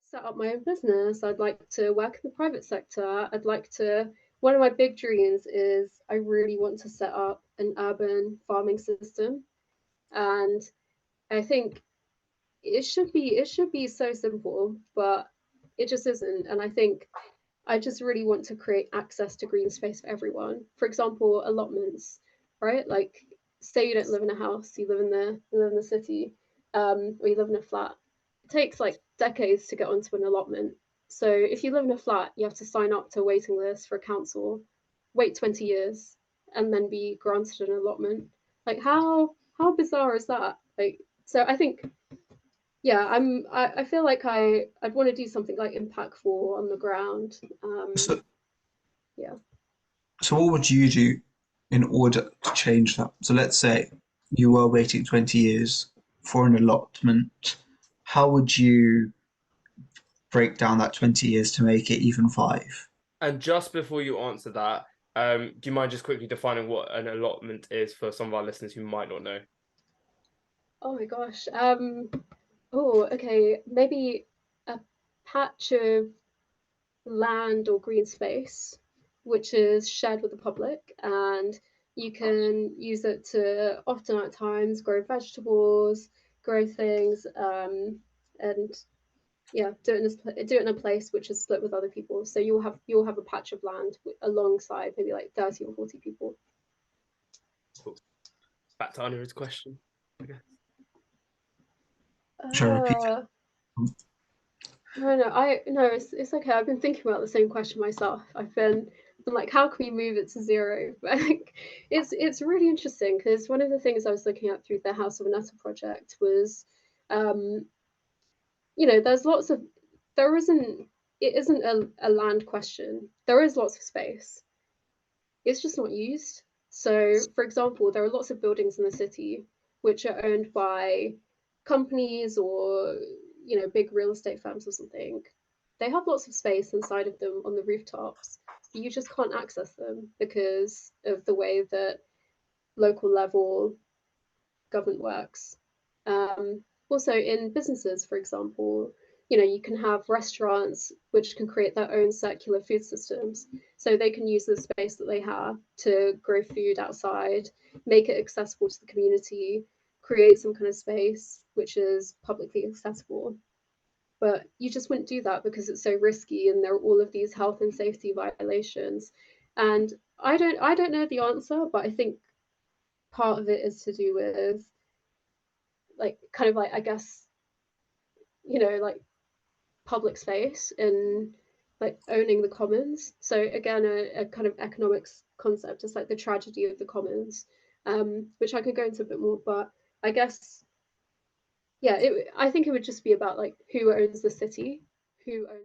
set up my own business. I'd like to work in the private sector. One of my big dreams is I really want to set up an urban farming system. And I think it should be so simple, but it just isn't. And I think I just really want to create access to green space for everyone. For example, allotments, right? Like, say you don't live in a house, you live in the city, or you live in a flat. It takes like decades to get onto an allotment. So if you live in a flat, you have to sign up to a waiting list for a council, wait 20 years, and then be granted an allotment. Like, how bizarre is that? Like, so I think, yeah, I feel like I'd want to do something like impactful on the ground. So, Yeah. so what would you do in order to change that? So let's say you were waiting 20 years for an allotment. How would you break down that 20 years to make it even five? And just before you answer that, do you mind just quickly defining what an allotment is for some of our listeners who might not know? Oh my gosh. Oh, okay. Maybe a patch of land or green space, which is shared with the public, and you can use it to often at times grow vegetables, grow things, and yeah, do it in a place which is split with other people. So you'll have a patch of land alongside maybe like 30 or 40 people. Cool. Back to Anirudh's question, I guess. Shall I repeat? Uh, no, it's okay. I've been thinking about the same question myself. I've been like, how can we move it to zero? But like, it's really interesting because one of the things I was looking at through the House of Aneta project was, um, there's lots of there isn't it isn't a land question. There is lots of space. It's just not used. So, for example, there are lots of buildings in the city which are owned by companies or big real estate firms or something. They have lots of space inside of them on the rooftops, but you just can't access them because of the way that local level government works. Also, in businesses, for example, you can have restaurants which can create their own circular food systems. So they can use the space that they have to grow food outside, make it accessible to the community, create some kind of space which is publicly accessible. But you just wouldn't do that because it's so risky and there are all of these health and safety violations. And I don't know the answer, but I think part of it is to do with like kind of like I guess like public space and like owning the commons. So again, a kind of economics concept is like the tragedy of the commons, which I could go into a bit more. But I guess yeah, I think it would just be about like who owns the city, who owns